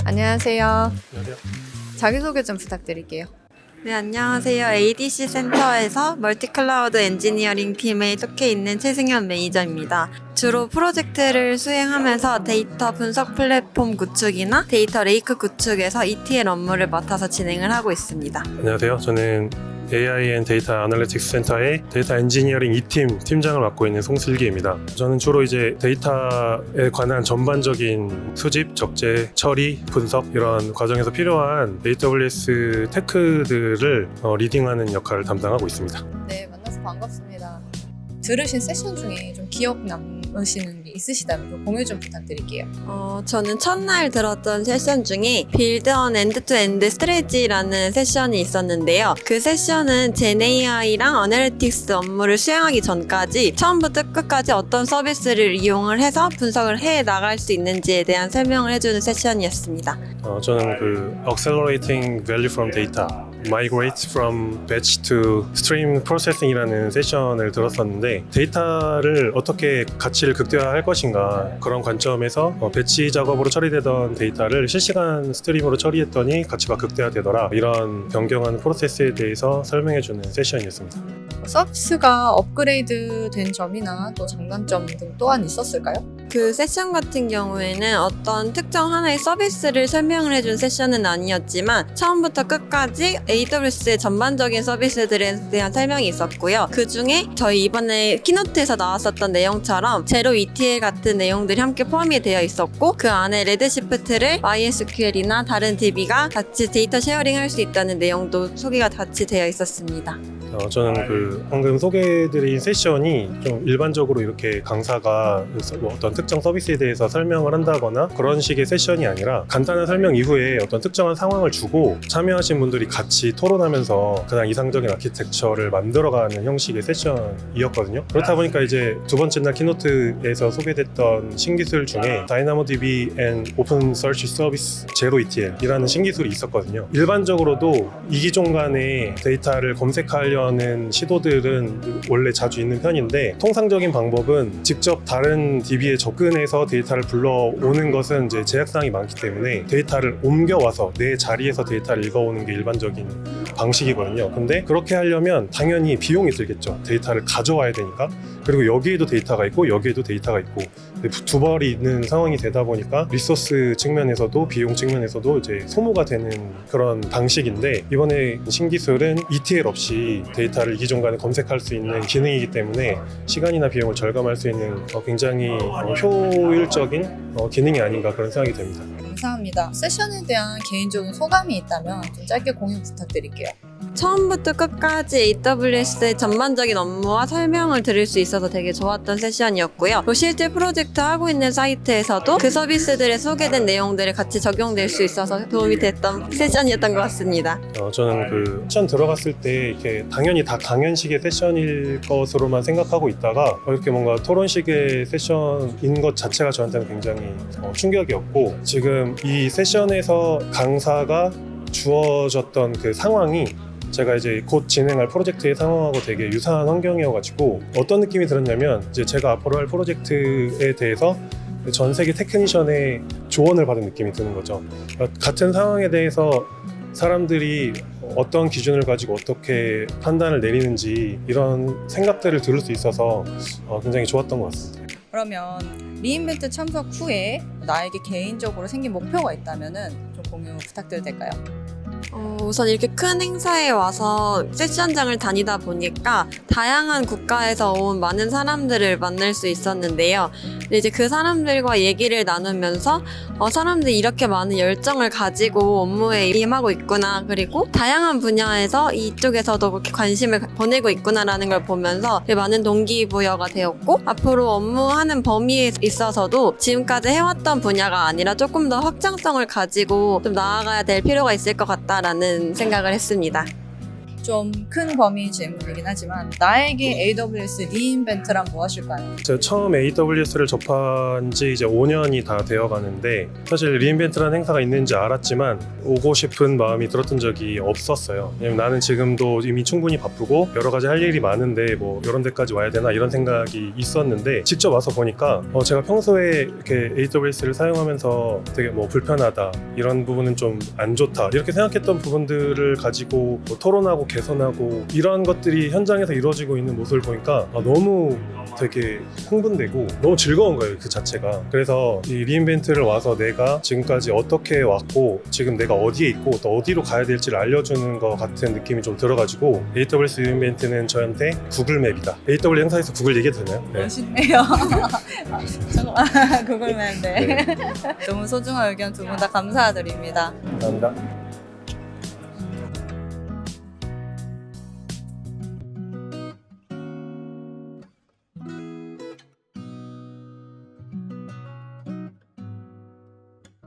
안녕하세요. 안녕하세요. 자기소개 좀 부탁드릴게요. 네, 안녕하세요. ADC 센터에서 멀티클라우드 엔지니어링 팀에 속해 있는 최승현 매니저입니다. 주로 프로젝트를 수행하면서 데이터 분석 플랫폼 구축이나 데이터 레이크 구축에서 ETL 업무를 맡아서 진행을 하고 있습니다. 안녕하세요. 저는 AI&D 데이터 아날리틱스 센터의 데이터 엔지니어링 2팀 팀장을 맡고 있는 송슬기입니다. 저는 주로 이제 데이터에 관한 전반적인 수집, 적재, 처리, 분석 이런 과정에서 필요한 AWS 테크들을 리딩하는 역할을 담당하고 있습니다. 네, 만나서 반갑습니다. 들으신 세션 중에 좀 기억 남으시는 게 있으시다면 좀 공유 좀 부탁드릴게요. 저는 첫날 들었던 세션 중에 Build on End-to-End Strategy라는 세션이 있었는데요. 그 세션은 GenAI랑 어널리틱스 업무를 수행하기 전까지 처음부터 끝까지 어떤 서비스를 이용을 해서 분석을 해 나갈 수 있는지에 대한 설명을 해주는 세션이었습니다. 저는 그 Accelerating Value from Data Migrate from Batch to Stream Processing이라는 세션을 들었었는데 데이터를 어떻게 가치를 극대화할 것인가 그런 관점에서 배치 작업으로 처리되던 데이터를 실시간 스트림으로 처리했더니 가치가 극대화되더라 이런 변경하는 프로세스에 대해서 설명해주는 세션이었습니다. 서비스가 업그레이드 된 점이나 또 장단점 등 또한 있었을까요? 그 세션 같은 경우에는 어떤 특정 하나의 서비스를 설명을 해준 세션은 아니었지만 처음부터 끝까지 AWS의 전반적인 서비스들에 대한 설명이 있었고요. 그 중에 저희 이번에 키노트에서 나왔었던 내용처럼 제로 ETL 같은 내용들이 함께 포함이 되어 있었고 그 안에 레드시프트를 MySQL이나 다른 DB가 같이 데이터 쉐어링 할 수 있다는 내용도 소개가 같이 되어 있었습니다. 저는 그 방금 소개해드린 세션이 좀 일반적으로 이렇게 강사가 뭐 어떤 특정 서비스에 대해서 설명을 한다거나 그런 식의 세션이 아니라 간단한 설명 이후에 어떤 특정한 상황을 주고 참여하신 분들이 같이 토론하면서 가장 이상적인 아키텍처를 만들어가는 형식의 세션이었거든요. 그렇다 보니까 이제 두 번째 날 키노트에서 소개됐던 신기술 중에 DynamoDB and Open Search Service Zero ETL이라는 신기술이 있었거든요. 일반적으로도 이기종 간의 데이터를 검색하려는 시도들은 원래 자주 있는 편인데 통상적인 방법은 직접 다른 DB에 접근해서 데이터를 불러오는 것은 이제 제약사항이 많기 때문에 데이터를 옮겨와서 내 자리에서 데이터를 읽어오는 게 일반적인 방식이거든요. 근데 그렇게 하려면 당연히 비용이 들겠죠. 데이터를 가져와야 되니까. 그리고 여기에도 데이터가 있고 여기에도 데이터가 있고 두 벌이 있는 상황이 되다 보니까 리소스 측면에서도 비용 측면에서도 이제 소모가 되는 그런 방식인데 이번에 신기술은 ETL 없이 데이터를 이기종 간에 검색할 수 있는 기능이기 때문에 시간이나 비용을 절감할 수 있는 굉장히 효율적인 기능이 아닌가 그런 생각이 됩니다. 감사합니다. 세션에 대한 개인적인 소감이 있다면 좀 짧게 공유 부탁드릴게요. 처음부터 끝까지 AWS의 전반적인 업무와 설명을 들을 수 있어서 되게 좋았던 세션이었고요. 또 실제 프로젝트 하고 있는 사이트에서도 그 서비스들에 소개된 내용들이 같이 적용될 수 있어서 도움이 됐던 세션이었던 것 같습니다. 저는 그 세션 들어갔을 때 이렇게 당연히 다 강연식의 세션일 것으로만 생각하고 있다가 이렇게 뭔가 토론식의 세션인 것 자체가 저한테는 굉장히 충격이었고 지금 이 세션에서 강사가 주어졌던 그 상황이 제가 이제 곧 진행할 프로젝트의 상황하고 되게 유사한 환경이어가지고 어떤 느낌이 들었냐면 이제 제가 앞으로 할 프로젝트에 대해서 전 세계 테크니션의 조언을 받은 느낌이 드는 거죠. 같은 상황에 대해서 사람들이 어떤 기준을 가지고 어떻게 판단을 내리는지 이런 생각들을 들을 수 있어서 굉장히 좋았던 것 같습니다. 그러면 리인벤트 참석 후에 나에게 개인적으로 생긴 목표가 있다면 좀 공유 부탁드려도 될까요? 우선 이렇게 큰 행사에 와서 세션장을 다니다 보니까 다양한 국가에서 온 많은 사람들을 만날 수 있었는데요. 근데 이제 그 사람들과 얘기를 나누면서 사람들이 이렇게 많은 열정을 가지고 업무에 임하고 있구나. 그리고 다양한 분야에서 이쪽에서도 그렇게 관심을 보내고 있구나라는 걸 보면서 많은 동기부여가 되었고 앞으로 업무하는 범위에 있어서도 지금까지 해왔던 분야가 아니라 조금 더 확장성을 가지고 좀 나아가야 될 필요가 있을 것 같다라는 생각을 했습니다. 좀 큰 범위 질문이긴 하지만 나에게 AWS 리인벤트란 무엇일까요? 제가 처음 AWS를 접한 지 이제 5년이 다 되어 가는데 사실 리인벤트라는 행사가 있는지 알았지만 오고 싶은 마음이 들었던 적이 없었어요. 왜냐면 나는 지금도 이미 충분히 바쁘고 여러 가지 할 일이 많은데 뭐 이런 데까지 와야 되나 이런 생각이 있었는데 직접 와서 보니까 제가 평소에 이렇게 AWS를 사용하면서 되게 뭐 불편하다 이런 부분은 좀 안 좋다 이렇게 생각했던 부분들을 가지고 뭐 토론하고 개선하고 이런 것들이 현장에서 이루어지고 있는 모습을 보니까 너무 되게 흥분되고 너무 즐거운 거예요 그 자체가. 그래서 이 리인벤트를 와서 내가 지금까지 어떻게 왔고 지금 내가 어디에 있고 또 어디로 가야 될지를 알려주는 것 같은 느낌이 좀 들어가지고 AWS 리인벤트는 저한테 구글맵이다. AWS 행사에서 구글 얘기해도 되나요? 네. 멋있네요. 잠깐만 구글맵 네. 네. 너무 소중한 의견 두 분 다 감사드립니다. 감사합니다.